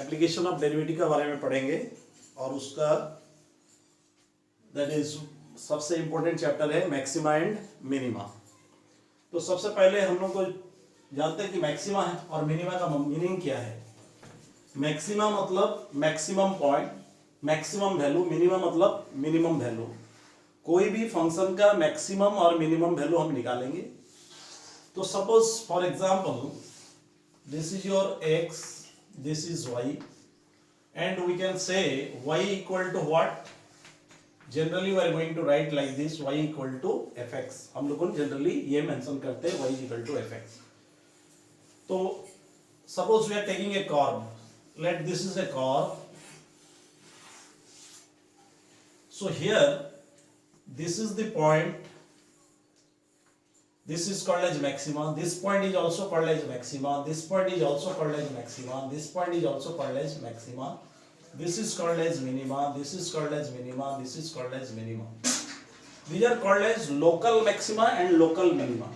Application of derivative के बारे में पढ़ेंगे और उसका दैट इज सबसे इम्पोर्टेंट चैप्टर है मैक्सिमा एंड मिनिमा। तो सबसे पहले हम लोग को जानते हैं कि मैक्सिमा है और मिनिमा का मीनिंग क्या है। मैक्सिमा मतलब maximum point, maximum value, minimum मतलब मिनिमम वैल्यू। कोई भी फंक्शन का मैक्सिमम और मिनिमम वैल्यू हम निकालेंगे। तो suppose for example this is your x, this is y and we can say y equal to what? Generally we are going to write like this, y equal to fx। हम लोग generally ये mention करते हैं y equal to fx। तो suppose we are taking a curve, let this is a curve। So here this is the point, this is called as maxima, this point is also called as maxima, this point is also called as maxima, this point is also called as maxima, this is called as minima, this is called as minima, this is called as minima। These are called as local maxima and local minima।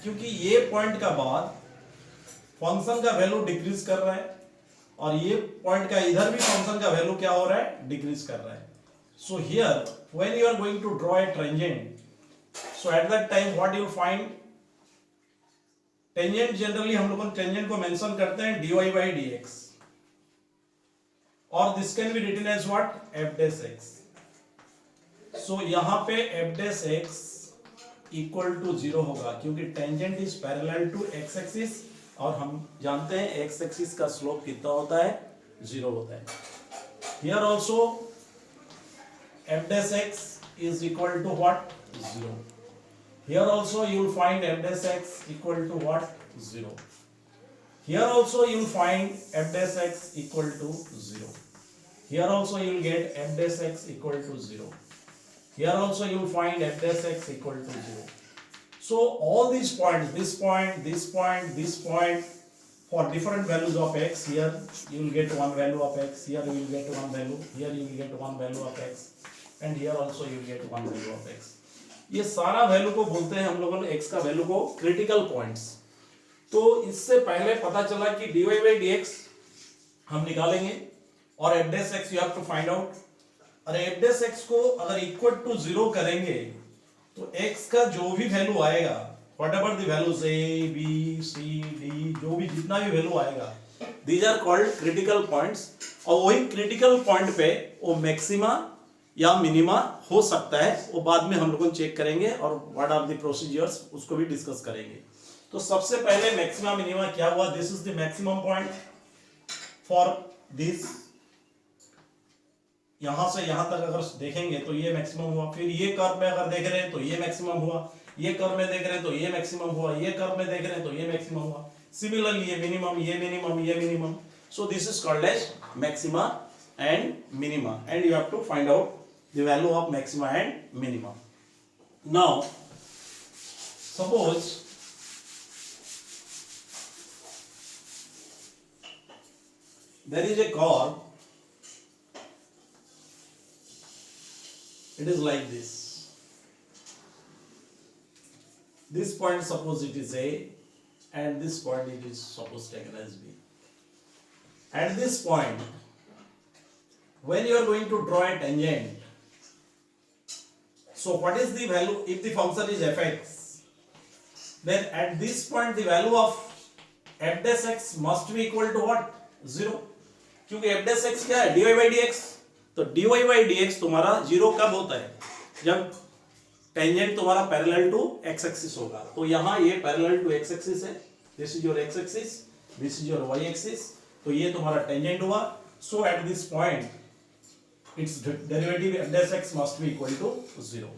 क्योंकि ये point का बाद function का value decrease कर रहा है और ये पॉइंट का इधर भी फंक्शन का वैल्यू क्या हो रहा है, डिक्रीज कर रहा है। So here when you are going to draw a tangent, so at that time what you will find, tangent generally हम लोग tangent को मेंशन करते हैं dy by dx और this can be written as what, f dash x। so यहाँ पे f dash x equal to 0 होगा क्योंकि tangent is parallel to x axis और हम जानते हैं x axis का स्लोप कितना होता है, 0 होता है। here also f dash x is equal to what, 0। here also you will find f dash x equal to what, 0। here also you will find f dash x equal to 0। here also you will get f dash x equal to 0। here also you will find f dash x equal to 0। so all these points, this point, this point, this point, for different values of x, here you will get one value of x, here you will get one value, here you will get one value of x and here also you will get one value of x। ये सारा value को बोलते हैं हम लोगों ने x का value को क्रिटिकल पॉइंट्स। तो इससे पहले पता चला कि dy by dx हम निकालेंगे और f dash x you have to find out। अरे f dash x को अगर इक्वल टू 0 करेंगे तो x का जो भी वैल्यू आएगा, whatever the values a b c d, जो भी जितना भी वैल्यू आएगा, these are called critical points। और वही क्रिटिकल पॉइंट पे वो मैक्सिमा या मिनिमा हो सकता है, वो बाद में हम लोग चेक करेंगे और व्हाट आर द प्रोसीजर्स उसको भी डिस्कस करेंगे। तो सबसे पहले मैक्सिमा मिनिमा क्या हुआ, this is the maximum point for this, यहां से यहां तक अगर देखेंगे तो ये मैक्सिमम हुआ। फिर ये कर्व में अगर देख रहे हैं तो ये मैक्सिमम हुआ, ये कर्व में देख रहे हैं तो ये मैक्सिमम हुआ, ये कर्व में देख रहे हैं तो ये मैक्सिमम हुआ। सिमिलरली ये मिनिमम, ये मिनिमम, ये minimum. So this is called as maxima and minima and you have to find out the value of maxima and minima। now suppose there is a curve, it is like this, this point suppose it is a and this point it is suppose taken as b। at this point when you are going to draw a tangent, so what is the value if the function is fx, then at this point the value of f dash x must be equal to what, 0। क्योंकि f dash x क्या है, dy by dx। तो dy by dx तुम्हारा 0 कब होता है, जब tangent तुम्हारा पैरेलल टू x एक्सिस होगा। तो यहाँ ये पैरेलल टू x एक्सिस है, this is your x axis, this is your y axis, तो ये तुम्हारा टेंजेंट हुआ। So at this point its derivative f dash x must be equal to 0।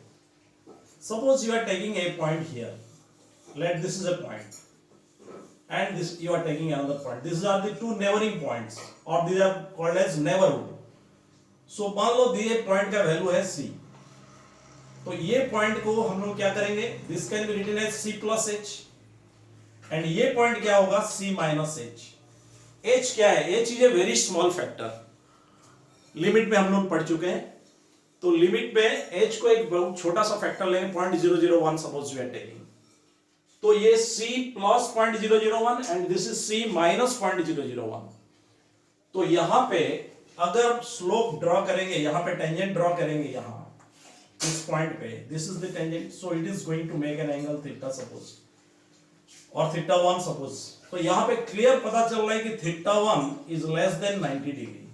suppose you are taking a point here, let this is a point and this you are taking another point, these are the two neighboring points or these are called as neighborhood। so मान लो दिए point का value है c, तो ये point को हम लोग क्या करेंगे, this can be written as c plus h and ये पॉइंट क्या होगा, c minus h। h क्या है, h is a very small factor, limit में हम लोग पढ़ चुके हैं। तो लिमिट पे h को एक बहुत छोटा सा फैक्टर लेंगे, 0.001 सपोज वी आर टेकिंग, तो ये c plus 0.001 and this is c minus 0.001। तो यहां पे अगर स्लोप ड्रॉ करेंगे, यहां पे टेंजेंट ड्रॉ करेंगे, यहां इस पॉइंट पे, this is the tangent, so it is going to make an angle theta suppose, और थीटा 1 सपोज। तो यहां पे क्लियर पता चल रहा है कि theta 1 is less than 90 degree.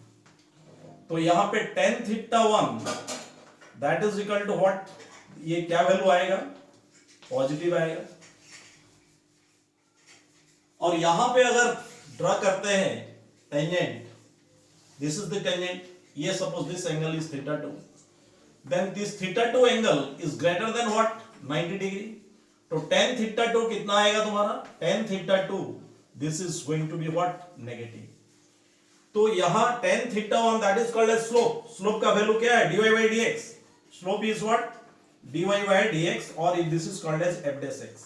तो यहां पे tan theta 1 that is equal to what, ये क्या वैल्यू आएगा, पॉजिटिव आएगा। और यहां पे अगर ड्रॉ करते हैं tangent, this is the tangent, ये suppose this angle is theta 2, then this theta 2 angle is greater than what, 90 degree. तो tan थीटा 2 कितना आएगा तुम्हारा, tan theta 2 this is going to be what, negative. तो यहां tan theta 1 that is called as slope, slope का value क्या है, dy by dx, slope is what, dy by dx, और this is called as f dash x।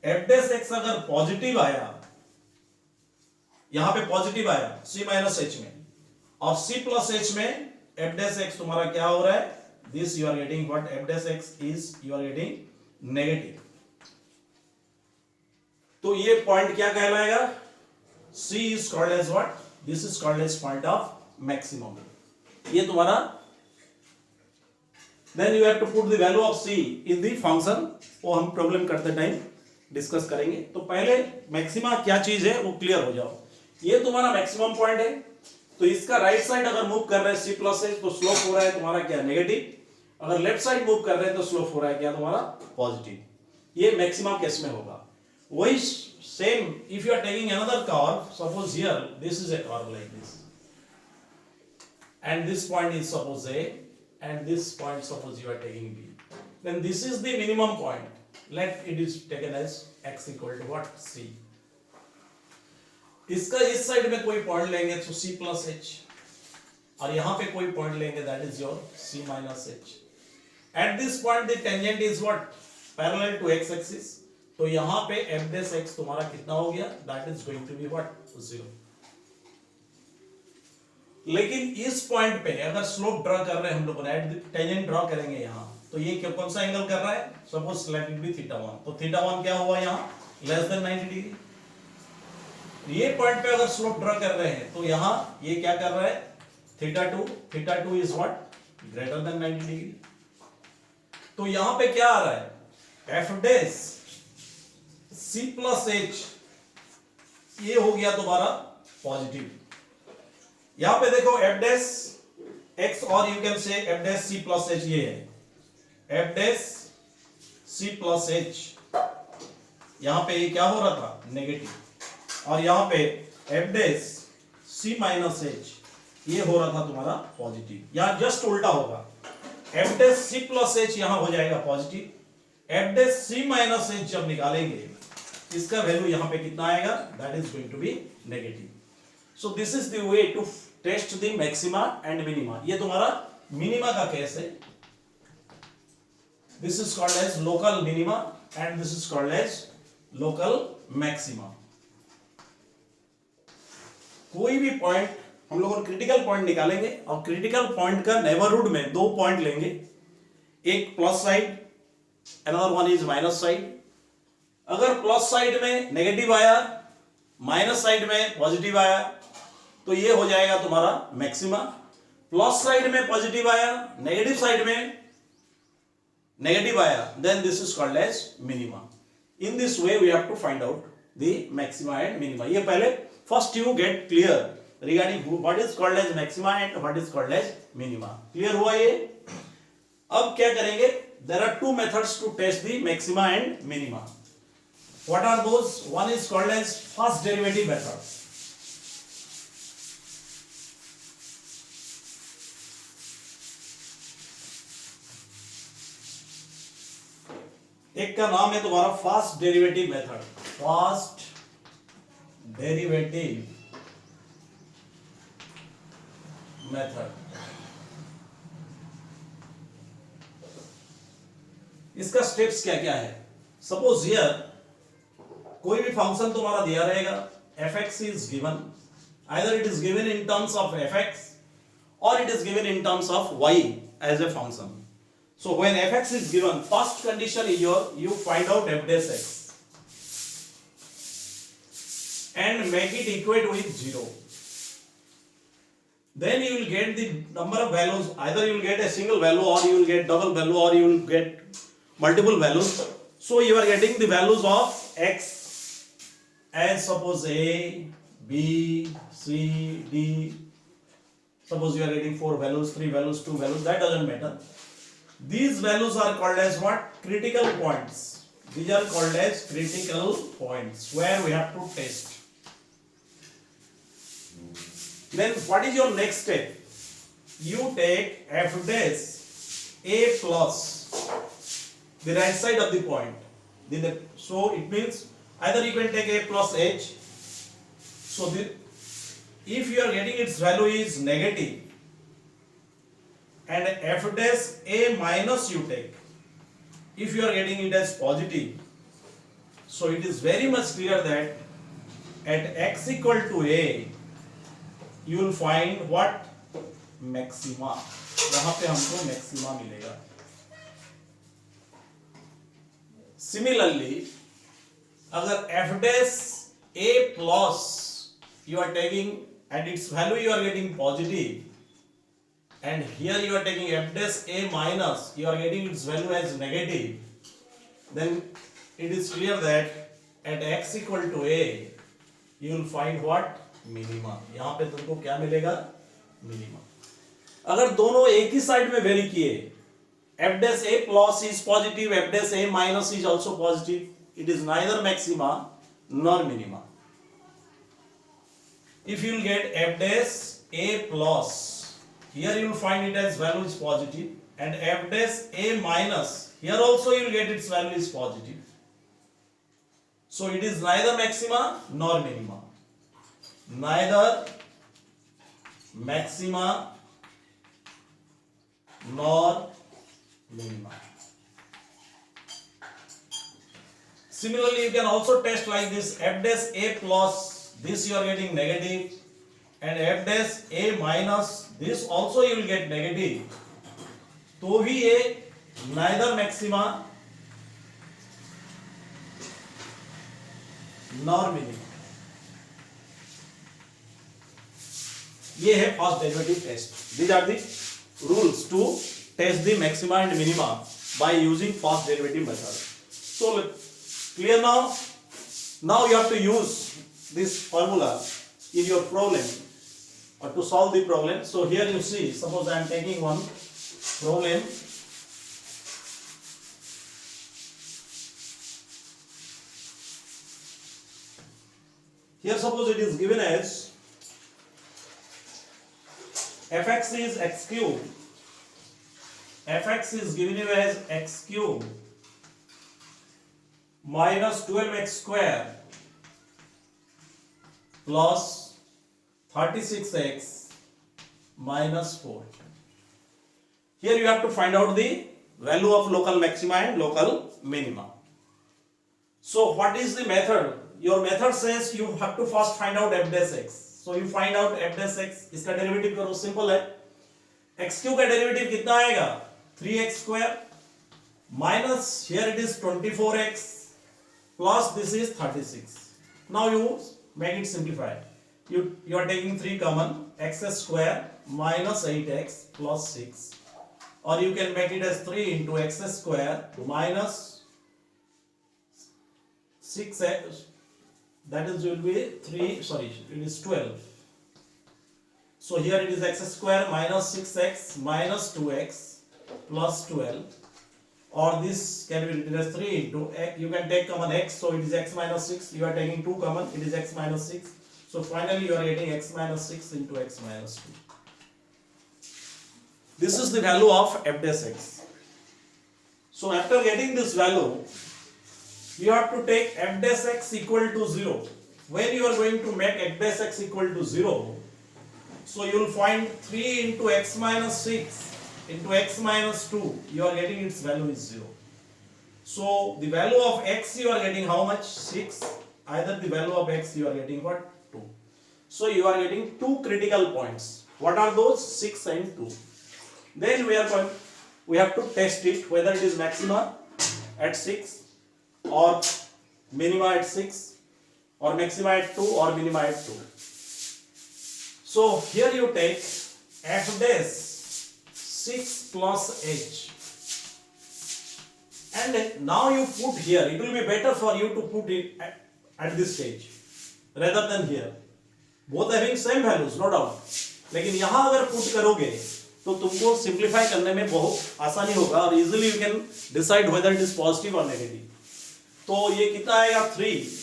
f dash x अगर positive आया, यहां पे पॉजिटिव आया c माइनस h में, और c प्लस h में f dash x तुम्हारा क्या हो रहा है, this you are getting what, f dash x is you are getting negative. तो ये पॉइंट क्या कहलाएगा, c is called as what, this is called as point of maximum. ये तुम्हारा, then you have to put the value of c in the function, वो हम problem करते time discuss करेंगे। तो पहले मैक्सिमा क्या चीज है वो क्लियर हो जाओ। ये तुम्हारा मैक्सिमम पॉइंट है, तो इसका राइट साइड अगर मूव कर रहे हैं c प्लस h, तो स्लोप हो रहा है तुम्हारा क्या, नेगेटिव। अगर लेफ्ट साइड मूव कर रहे हैं तो स्लोप हो रहा है क्या तुम्हारा, पॉजिटिव। ये मैक्सिमम केस में होगा। वही same if you are taking another curve, suppose here this is a curve like this, and this point is suppose a, and this point suppose you are taking b, then this is the minimum point, let it is taken as x equal to what, c। इसका इस side में कोई point लेंगे तो c plus h, और यहां पे कोई पॉइंट लेंगे that is your c minus h। At this point the tangent is what, parallel to x axis, तो यहां पे f dash x तुम्हारा कितना हो गया, that is going to be what, 0। लेकिन इस पॉइंट पे अगर स्लोप ड्रॉ कर रहे हैं हम लोग, टेंजेंट ड्रॉ करेंगे यहां, तो ये कौन सा एंगल कर रहा है, suppose let it be theta 1, तो थीटा 1 क्या हुआ यहां, लेस देन 90 डिग्री। ये पॉइंट पे अगर स्लोप ड्रॉ कर रहे हैं तो यहां ये क्या कर रहा है, theta 2 is what, greater than 90 degree. तो यहां पे क्या आ रहा है, f dash c plus h, ये हो गया तुम्हारा पॉजिटिव। यहां पे देखो f डैश x, और you can say f dash c plus h, ये है f dash c plus h, यहां पे ये क्या हो रहा था, नेगेटिव, और यहां पे f dash c minus h, ये हो रहा था तुम्हारा पॉजिटिव। यहां जस्ट उल्टा होगा, f dash c plus h यहां हो जाएगा positive, f dash c minus h जब निकालेंगे इसका वैल्यू यहां पे कितना आएगा, that is going to be negative. So this is the way to test the maxima and minima। ये तुम्हारा मिनिमा का केस है, this is called as local minima and this is called as local maxima। कोई भी point हम लोग critical point निकालेंगे, और क्रिटिकल पॉइंट का नेबरहुड में दो पॉइंट लेंगे, एक plus side, another one is minus side. अगर प्लस साइड में नेगेटिव आया, माइनस साइड में पॉजिटिव आया, तो ये हो जाएगा तुम्हारा मैक्सिमा। प्लस साइड में पॉजिटिव आया, नेगेटिव साइड में नेगेटिव आया, then this is called as minima. In this way we have to find out the maxima and minima. ये पहले first you get clear regarding what is called as maxima and what is called as minima. Clear हुआ ये? अब क्या करेंगे, there are two methods to test the maxima and minima. What are those? One is called as first derivative method. एक का नाम है तुम्हारा first derivative method, first derivative method. इसका स्टेप्स क्या क्या है, सपोज हियर कोई भी फंक्शन तुम्हारा दिया रहेगा, fx is given, either it is given in terms of fx or it is given in terms of y as a function. So when fx is given, first condition is you find out f dash x and make it equate with 0. then you will get the number of values. Either you will get a single value, or you will get double value, or you will get multiple values. So you are getting the values of x as suppose a, b, c, d. Suppose you are getting 4 values, 3 values, 2 values, that doesn't matter. These values are called as what? Critical points. These are called as critical points where we have to test. Then what is your next step? You take f dash a plus the right side of the point. So it means either you can take a plus h. So if you are getting its value is negative, and f dash a minus you take, if you are getting it as positive, so it is very much clear that at x equal to a you will find what? Maxima. यहाँ पे हमको maxima मिलेगा. Similarly, अगर f dash a plus you are taking and its value you are getting positive, and here you are taking f dash a minus, you are getting its value as negative, then it is clear that at x equal to a you will find what? Minima. यहाँ पे तुमको क्या मिलेगा? Minima. अगर दोनों एक ही side में very किए, f dash a plus is positive, f dash a minus is also positive, it is neither maxima nor minima. If you will get f dash a plus, here you will find it as value is positive, and f dash a minus, here also you will get its value is positive. So it is neither maxima nor minima. Neither maxima nor minima. Similarly, you can also test like this: f dash a plus, this you are getting negative, and f dash a minus, this also you will get negative. तो भी ये neither maxima nor minima. ये है first derivative test. These are the rules to test the maxima and minima by using first derivative method. So clear now? Now you have to use this formula in your problem or to solve the problem. So here you see, suppose I am taking one problem. Here suppose it is given as fx is x cube. Fx is given you as x cube minus 12x square plus 36x minus 4. Here you have to find out the value of local maxima and local minima. So what is the method? Your method says you have to first find out f dash x. So you find out f dash x, इसका derivative करो, simple है. x cube का derivative कितना आएगा? 3x square minus here it is 24x plus this is 36. Now you make it simplified. You are taking 3 common, x square minus 8x plus 6, or you can make it as 3 into x square minus 6x, that is will be 3, sorry, it is 12. So here it is x square minus 6x minus 2x plus 12, or this can be written as 3 into x. You can take common x, so it is x minus 6. You are taking 2 common, it is x minus 6. So finally you are getting x minus 6 into x minus 2. This is the value of f dash x. So after getting this value, you have to take f dash x equal to 0. When you are going to make f dash x equal to 0, so you will find 3 into x minus 6 into x minus 2, you are getting its value is 0. So the value of x you are getting how much? 6. Either the value of x you are getting what? 2. So you are getting 2 critical points. What are those? 6 and 2. Then we have to test it whether it is maxima at 6 or minima at 6 or maxima at 2 or minima at 2. So here you take f dash 6 plus h, and now you put here. It will be better for you to put it at this stage rather than here. Both having same values, no doubt. लेकिन यहां अगर put करोगे तो तुमको simplify करने में बहुत आसानी होगा और easily you can decide whether it is positive और नेगेटिव. तो ये कितना आएगा 3.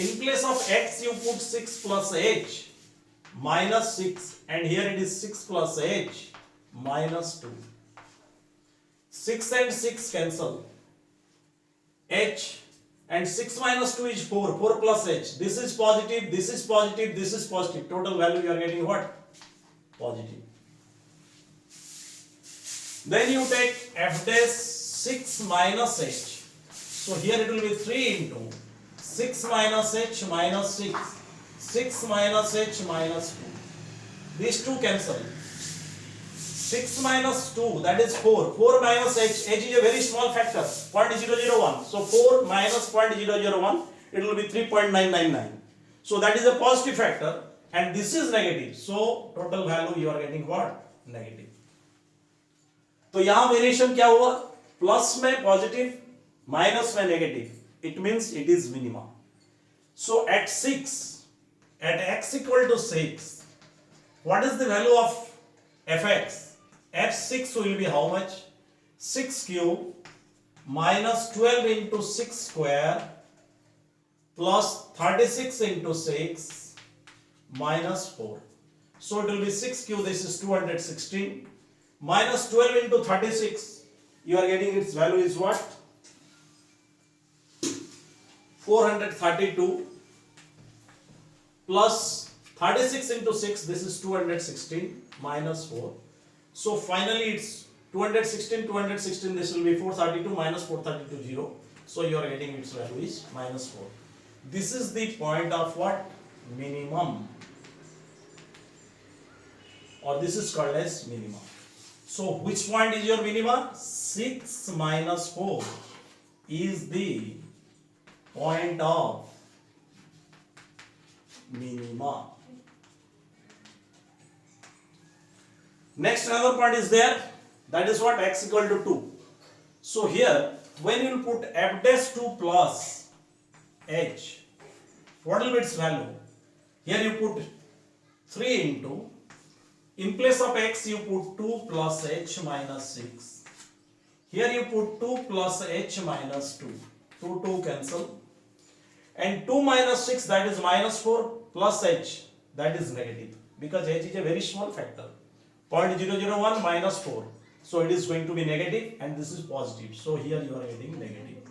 In place of x you put 6 plus h minus 6, and here it is 6 plus h minus 2. 6 and 6 cancel. H and 6 minus 2 is 4. 4 plus h. This is positive, this is positive, this is positive. Total value you are getting what? Positive. Then you take f dash 6 minus h. So here it will be 3 into 6 minus h minus 6. 6 minus h minus 2. These two cancel. 6 minus 2, that is 4. 4 minus h. H is a very small factor, 0.001. So 4 minus 0.001, it will be 3.999. So that is a positive factor, and this is negative. So total value you are getting what? Negative. तो यहां variation क्या हुआ? Plus में positive, minus में negative. It means it is minima. So at 6, at x equal to 6, what is the value of fx? f6 will be how much? 6 cube minus 12 into 6 square plus 36 into 6 minus 4. So it will be 6 cube, this is 216, minus 12 into 36, you are getting its value is what? 432 plus 36 into 6, this is 216 minus 4. So finally it's 216, this will be 432 minus 432, 0. So you are getting its value is minus 4. This is the point of what? Minimum. Or this is called as minimum. So which point is your minima? 6 minus 4 is the point of minima. Next another point is there, that is what? X equal to 2. So here when you put f dash 2 plus h, what will be its value? Here you put 3 into, in place of x you put 2 plus h minus 6. Here you put 2 plus h minus 2. 2 cancel. And 2 minus 6, that is minus 4, plus h, that is negative. Because h is a very small factor. 0.001 minus 4. So it is going to be negative, and this is positive. So here you are getting negative.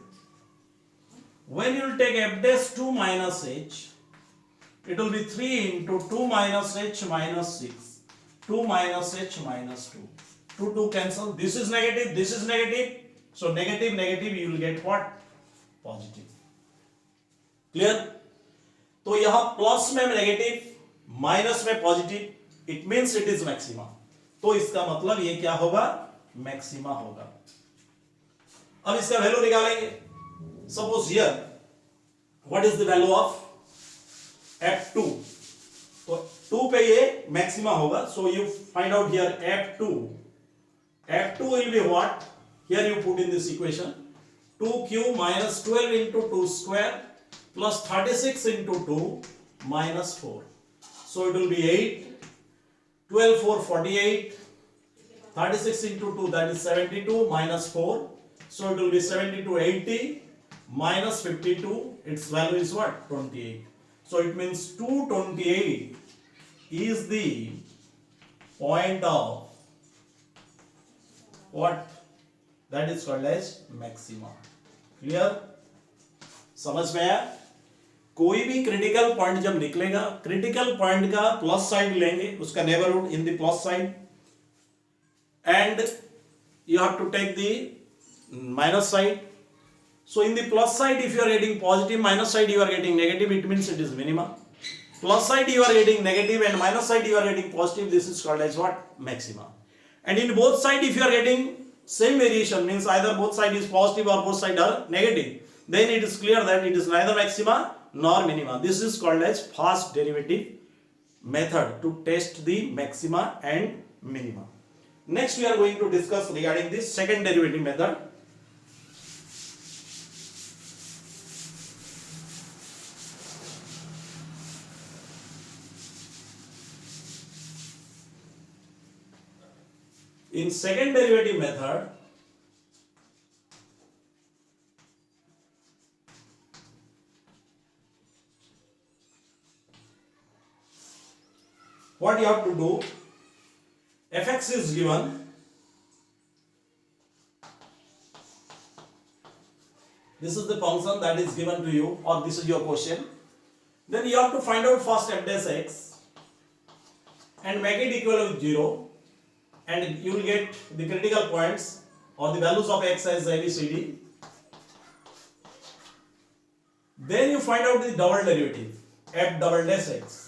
When you will take f dash 2 minus h, it will be 3 into 2 minus h minus 6. 2 minus h minus 2. 2 cancel. This is negative, this is negative. So negative, negative, you will get what? Positive. Clear? तो यहां plus में negative, minus में positive, it means it is maxima. तो इसका मतलब ये क्या होगा? मैक्सिमा होगा. अब इसका वैल्यू निकालेंगे. Suppose here what is the value of f2? तो 2 पे ये मैक्सिमा होगा. So you find out here f2. f2 will be what? Here you put in this equation 2 cube minus 12 into 2 square plus 36 into 2 minus 4. So it will be 8. 12 4 48. 36 into 2, that is 72 minus 4. So it will be 72 80 minus 52. Its value is what? 28. So it means 228 is the point of what? That is called as maxima. Clear? समझ में आया? कोई भी critical point जब निकलेगा, critical point का plus side लेंगे, उसका neighbourhood in the plus side, and you have to take the minus side. So in the plus side, if you are getting positive, minus side you are getting negative, it means it is minima. Plus side you are getting negative and minus side you are getting positive, this is called as what? Maxima. And in both side, if you are getting same variation, means either both side is positive or both side are negative, then it is clear that it is neither maxima nor minima. This is called as fast derivative method to test the maxima and minima. Next we are going to discuss regarding this second derivative method. In second derivative method, what you have to do, fx is given, this is the function that is given to you, or this is your question. Then you have to find out first f dash x and make it equal with 0, and you will get the critical points or the values of x as ABCD. Then you find out the double derivative f double dash x.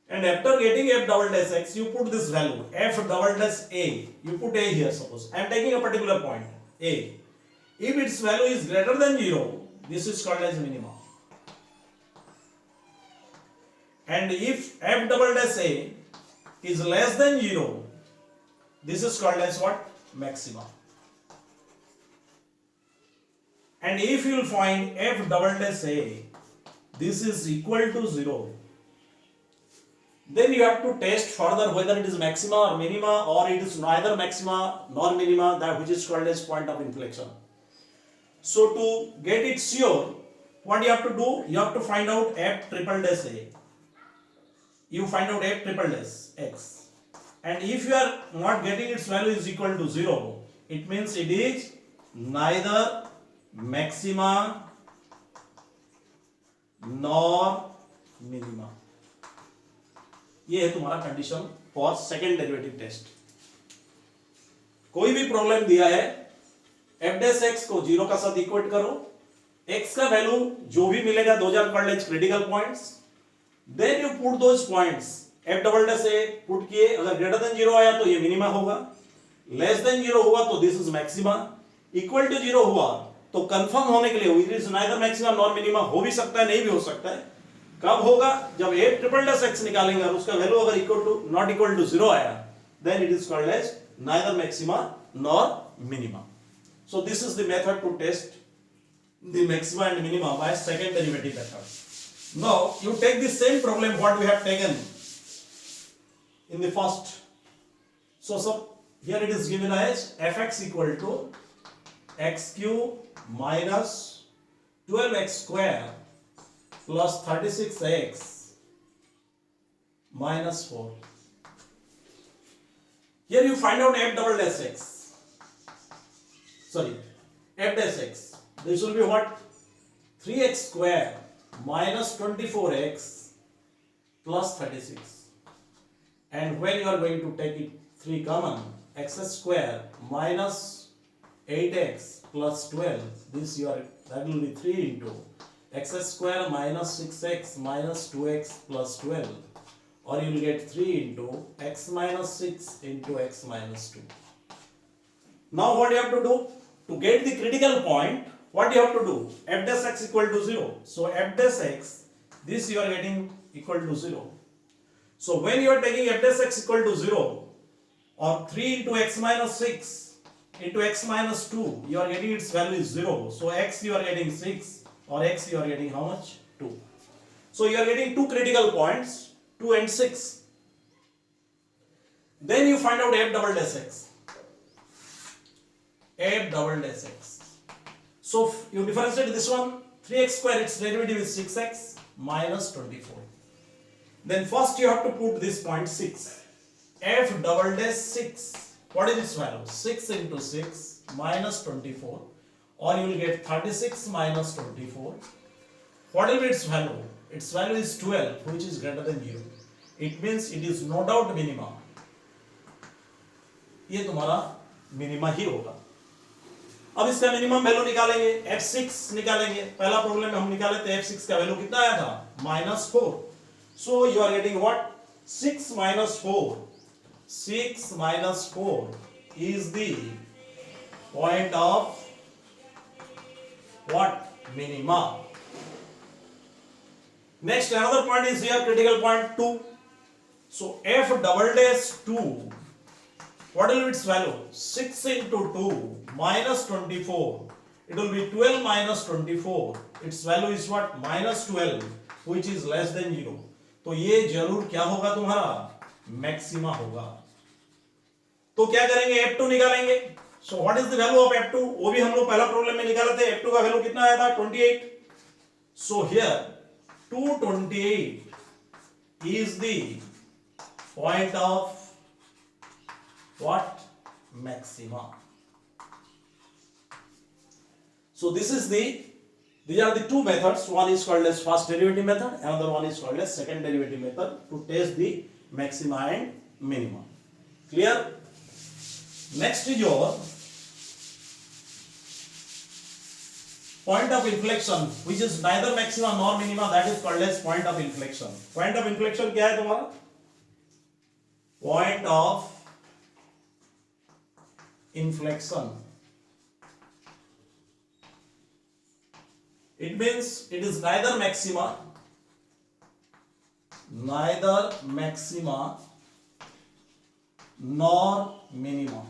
And after getting f double dash x, you put this value f double dash a. You put a here, suppose I am taking a particular point a. If its value is greater than 0, this is called as minimum. And if f double dash a is less than 0, this is called as what? Maxima. And if you will find f double dash a, this is equal to 0, then you have to test further whether it is maxima or minima, or it is neither maxima nor minima, that which is called as point of inflection. So to get it sure, what you have to do? You have to find out f triple dash a. You find out f triple dash x. And if you are not getting its value is equal to 0, it means it is neither maxima nor minima. ये है तुम्हारा condition for second derivative test. कोई भी problem दिया है, f dash x को 0 का साथ इक्वेट करो, x का वैल्यू जो भी मिलेगा those are called as critical points. Then you put those points, f double dash a put किए, अगर ग्रेटर देन 0 आया तो ये मिनिमा होगा, लेस देन 0 हुआ तो this is maxima, equal to 0 हुआ तो कंफर्म होने के लिए it is neither maxima nor minima हो भी सकता है, नहीं भी हो सकता है. कब होगा? जब a ट्रिपल डैश x निकालेंगे और उसका वैल्यू अगर equal to not equal to 0 आया, then it is called as neither maxima nor minima. So this is the method to test the maxima and minima by second derivative method. Now you take the same problem what we have taken in the first. So here it is given as fx equal to x cube minus 12x square plus 36x minus 4. Here you find out f double dash x. Sorry, f dash x. This will be what? 3x square minus 24x plus 36. And when you are going to take it 3 common, x square minus 8x plus 12, this that will be 3 into x square minus 6x minus 2x plus 12, or you will get 3 into x minus 6 into x minus 2. Now what you have to do? To get the critical point, what you have to do? F dash x equal to 0. So f dash x, this you are getting equal to 0. So when you are taking f dash x equal to 0, or 3 into x minus 6 into x minus 2, you are getting its value is 0. So x you are getting 6, or x you are getting how much? 2. So you are getting two critical points, 2 and 6. Then you find out f double dash x. F double dash x. So you differentiate this one, 3x square, its derivative is 6x minus 24. Then first you have to put this point 6. F double dash 6. What is its value? 6 into 6 minus 24, or you will get 36 minus 24. What will be its value? Its value is 12, which is greater than 0. It means it is no doubt minima. ये तुम्हारा minima ही होगा. अब इसका minimum value निकालेंगे, f6 निकालेंगे. पहला problem में हम निकाले थे f6 का वैल्यू कितना आया था? -4. So you are getting what? 6 minus 4. 6 minus 4 is the point of what? Minima. Next another point is here, critical point 2. So f double dash 2, what will be its value? 6 into 2 minus 24. It will be 12 minus 24. Its value is what? Minus 12, which is less than 0. तो ये जरूर क्या होगा तुम्हारा? Maxima होगा. तो क्या करेंगे? F2 निकालेंगे. So what is the value of F2? वो भी हम लोग पहला प्रॉब्लम में निकाले थे. F2 का वैल्यू कितना आया था? 28. So here 228 is the point of what? Maxima. So these are the two methods. One is called as first derivative method, another one is called as second derivative method to test the maxima and minima. Clear? Next is your point of inflection, which is neither maxima nor minima, that is called as point of inflection. Point of inflection क्या है तुम्हारा? Point of inflection. It means it is neither maxima nor minima.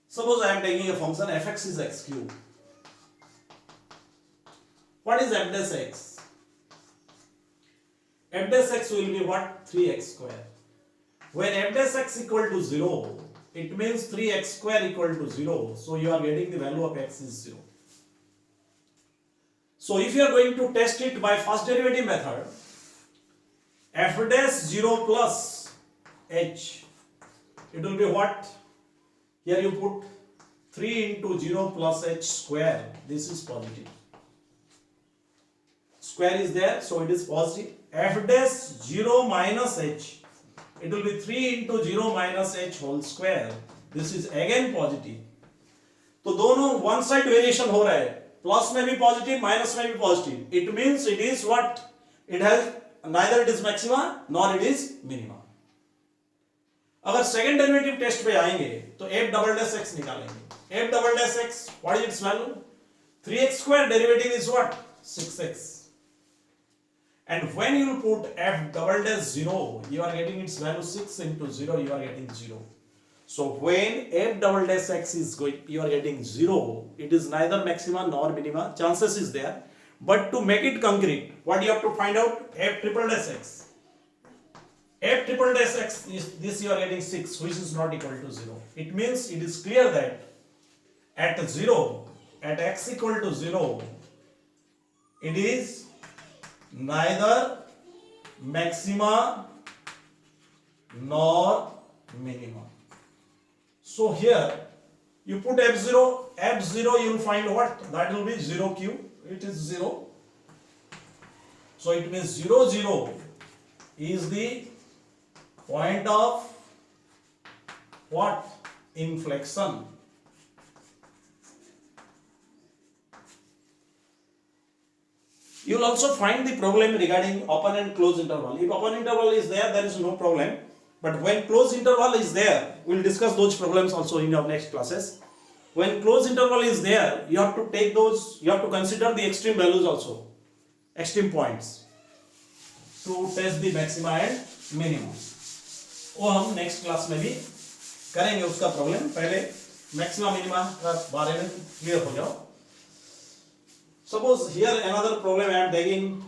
Suppose I am taking a function fx is x cube. What is f dash x? F dash x will be what? 3x square. When f dash x equal to 0, it means 3x square equal to 0. So you are getting the value of x is 0. So if you are going to test it by first derivative method, f dash 0 plus h, it will be what? Here you put 3 into 0 plus h square. This is positive. Square is there, so it is positive. F dash 0 minus h, it will be 3 into 0 minus h whole square. This is again positive. तो दोनों one side variation हो रहा है. Plus में भी positive, minus में भी positive. It means it is what? It has neither it is maxima nor it is minima. अगर सेकंड डेरिवेटिव टेस्ट पे आएंगे तो f डबल डैश x निकालेंगे. f double dash x, what is it's value? 3x square derivative is what? 6x. And when you put f double dash 0, you are getting its value 6 into 0, you are getting 0. So when f double dash x is going, you are getting 0, it is neither maxima nor minima, chances is there. But to make it concrete, what you have to find out? F triple dash x. F triple dash x is this, you are getting 6, which is not equal to 0. It means it is clear that at 0, at x equal to 0, it is neither maxima nor minima. So here you put f0, you will find what? That will be 0 cube. It is 0. So it means 0, 0 is the point of what? Inflection. You will also find the problem regarding open and close interval. If open interval is there, there is no problem. But when close interval is there, we will discuss those problems also in our next classes. When close interval is there, you have to take those, you have to consider the extreme values also, extreme points, to test the maxima and minima. वो हम next class में भी करेंगे उसका problem. पहले maxima minima का बारे में क्लियर हो जाओ. Suppose here another problem I am taking.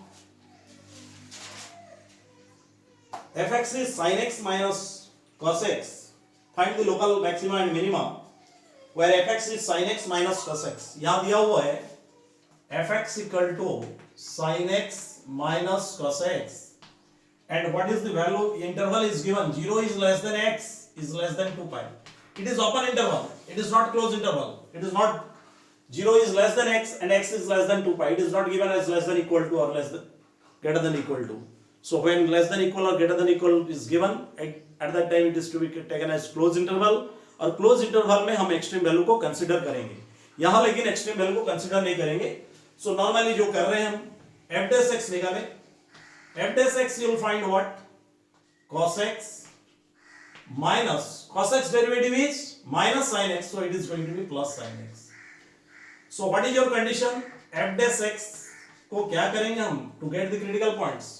fx is sin x minus cos x. Find the local maxima and minima where fx is sin x minus cos x. यहाँ दिया हुआ है fx equal to sin x minus cos x. And what is the value? Interval is given. 0 is less than x is less than 2 pi. It is open interval. It is not closed interval. It is not 0 is less than x and x is less than 2 pi. It is not given as less than equal to or less than greater than equal to. So when less than equal or greater than equal is given, at that time it is to be taken as closed interval. और closed interval में हम extreme value को consider करेंगे. यहाँ लेकिन extreme value को consider नहीं करेंगे. So normally जो कर रहे हैं हम f dash x निकालें. f dash x you will find what? Cos x minus cos x derivative is minus sin x, so it is going to be plus sin x. So what is your condition? F dash x को क्या करेंगे हम, to get the critical points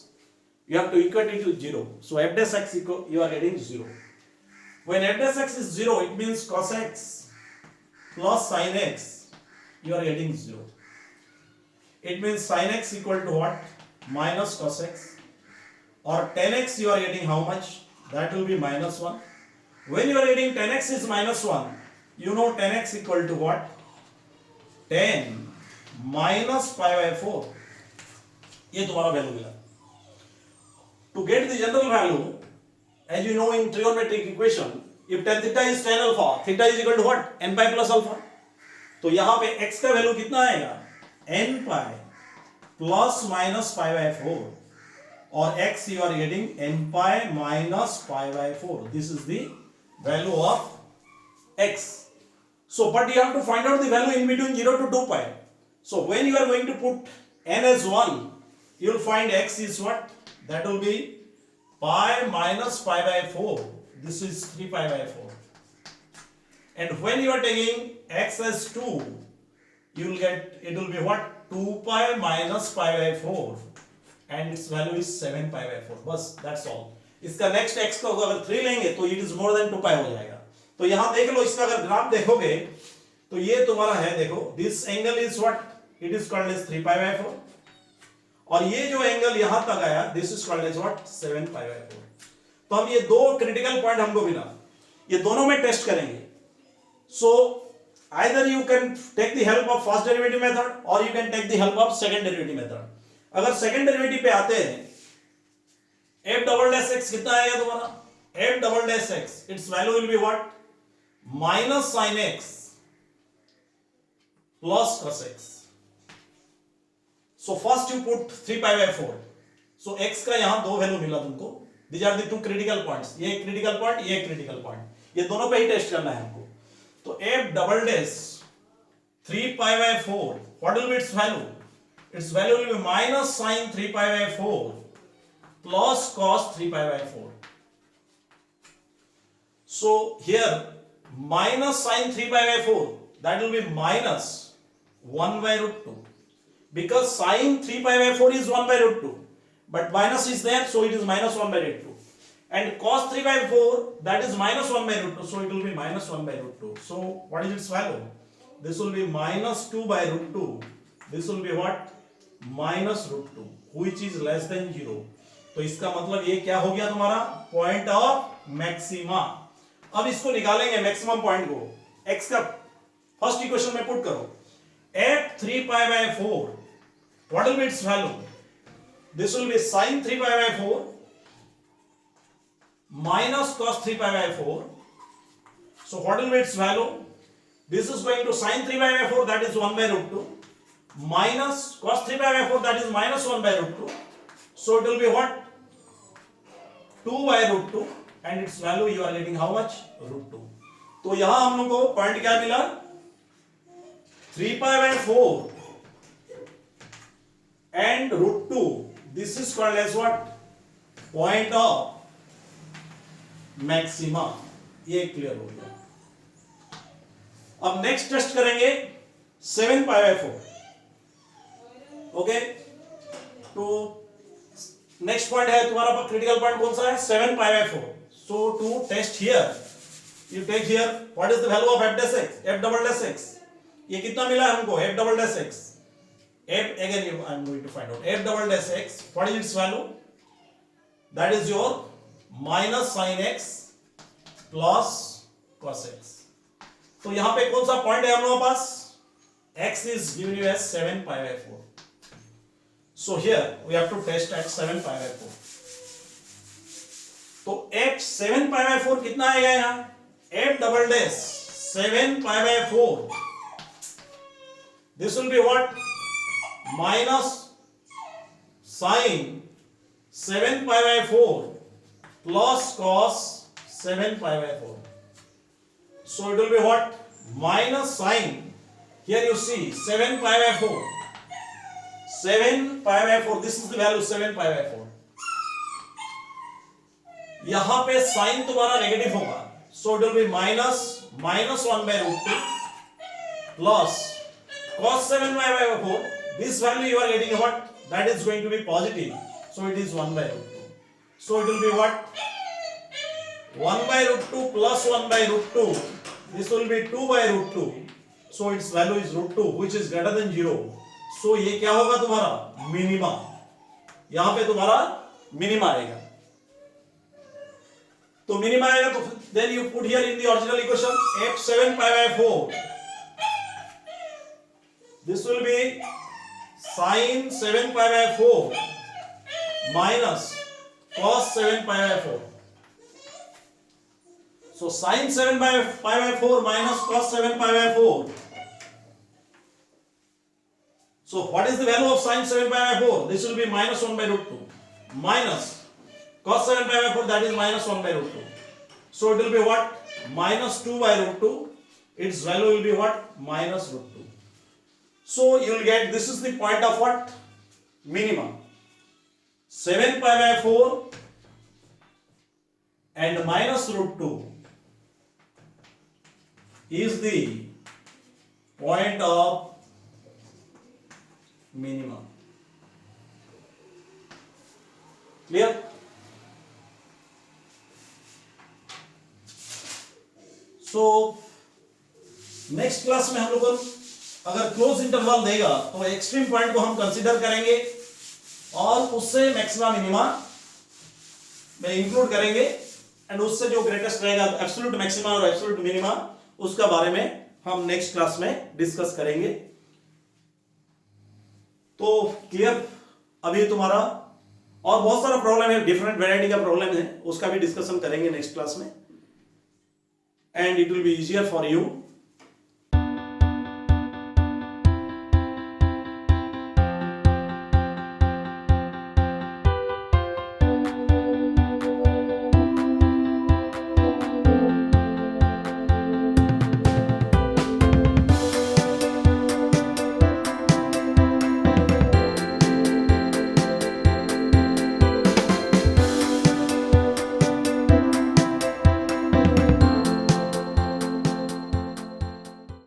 you have to equate it to 0. So f dash x equal, you are getting 0. When f dash x is 0, it means cos x plus sin x, you are getting 0. It means sin x equal to what? Minus cos x. Or tan x you are getting how much? That will be minus 1. When you are getting tan x is minus 1, you know tan x equal to what? tan minus pi by 4. ये तुम्हारा value मिला. To get the general value, as you know in trigonometric equation, if tan theta is tan alpha, theta is equal to what? n pi plus alpha. तो यहां पे x का value कितना आएगा? n pi plus minus pi by 4, और x you are getting n pi minus pi by 4. This is the value of x. So, but you have to find out the value in between 0 to 2 pi. So, when you are going to put n as 1, you will find x is what? That will be pi minus pi by 4. This is 3 pi by 4. And when you are taking x as 2, you will get, it will be what? 2 pi minus pi by 4. And its value is 7 pi by 4. बस, that's all. इसका next x को अगर 3 लेंगे तो it is more than 2 pi हो जाएगा. तो यहां देख लो, इसका अगर ग्राफ देखोगे तो ये तुम्हारा है, देखो, this angle is what? It is called as 3 pi by 4. और ये जो एंगल यहां तक आया, this is called as what? 7 pi by 4. तो हम ये दो क्रिटिकल पॉइंट हमको मिला, ये दोनों में टेस्ट करेंगे. So either you can take the help of first derivative method और you can take the help of second derivative method. अगर सेकंड डेरिवेटिव पे आते हैं, f डबल डैश x कितना आएगा तुम्हारा? f double dash x, it's value will be what? Minus sin x plus cos x. So first you put 3 pi by 4. So x का यहां दो वैल्यू मिला तुमको. These are the two critical points. ये critical point, ये critical point. ये दोनों पे ही टेस्ट करना है हमको. तो f double dash 3 pi by 4. What will be its value? Its value will be minus sin 3 pi by 4 plus cos 3 pi by 4. So here minus sin 3 pi by 4, that will be minus 1 by root 2. Because sin 3 pi by 4 is 1 by root 2, but minus is there, so it is minus 1 by root 2. And cos 3 by 4, that is minus 1 by root 2, so it will be minus 1 by root 2. So what is its value? This will be minus 2 by root 2. This will be what? Minus root 2, which is less than 0. तो इसका मतलब ये क्या हो गया तुम्हारा? Point of maxima. अब इसको निकालेंगे मैक्सिमम पॉइंट को. x का फर्स्ट इक्वेशन में पुट करो. f 3 pi by 4, what will be its value? This will be sin 3 pi by 4 minus cos 3 pi by 4. So what will be its value? This is going to sin 3 pi by 4, that is 1 by root 2, minus cos 3 pi by 4, that is minus 1 by root 2. So it will be what? 2 by root 2, and its value you are getting how much? Root 2. तो यहां हम लोग को point क्या मिला? 3 pi by 4 and root 2. This is called as what? Point of maxima. ये clear हो गया. अब नेक्स्ट टेस्ट करेंगे 7 pi by 4. ओके, तो नेक्स्ट पॉइंट है तुम्हारा क्रिटिकल पॉइंट कौन सा है? 7 pi by 4. So to test here, you take here what is the value of f dash x? F double dash x. ये कितना मिला है हमको? f double dash x. F again I am going to find out. F double dash x. What is its value? That is your minus sin x plus cos x. तो यहां पे कौन सा पॉइंट है हम लोगों के पास? X is given you as 7 pi by 4. So here we have to test at 7 pi by 4. तो f 7 pi by 4 कितना आएगा यहाँ? f double dash 7 pi by 4. This will be what? Minus sin 7 pi by 4 plus cos 7 pi by 4. So it will be what? Minus sin. Here you see 7 pi by 4. 7 pi by 4. This is the value 7 pi by 4. यहां पे sign तुम्हारा negative होगा. So it will be minus 1 by root 2 plus cos 7 pi by 4. This value you are getting what? that is going to be positive, so it is 1 by root 2. So it will be what? 1 by root 2 plus 1 by root 2. This will be 2 by root 2. So its value is root 2, which is greater than 0. So ये क्या होगा तुम्हारा? Minima. यहां पे तुम्हारा minima आएगा. तो minima आएगा तो then you put here in the original equation f7 pi by 4. This will be sin 7 pi by 4 minus cos 7 pi by 4. So sin 7 pi by 4 minus cos 7 pi by 4. So what is the value of sin 7 pi by 4? This will be minus 1 by root 2 minus cos 7 pi by 4, that is minus 1 by root 2. So it will be what? Minus 2 by root 2. Its value will be what? Minus root 2. So you will get, this is the point of what? Minima. 7 pi by 4 and minus root 2 is the point of minima. Clear? So next class में हम लोग अगर close interval देगा तो extreme point को हम consider करेंगे और उससे मैक्सिमा मिनिमा में इंक्लूड करेंगे एंड उससे जो ग्रेटेस्ट रहेगा एब्सोल्यूट मैक्सिमा और एब्सोल्यूट मिनिमा, उसका बारे में हम नेक्स्ट क्लास में डिस्कस करेंगे. तो क्लियर? अभी तुम्हारा और बहुत सारा प्रॉब्लम है, डिफरेंट वैरायटी का प्रॉब्लम है, उसका भी डिस्कशन करेंगे नेक्स्ट क्लास में, and it will be easier for you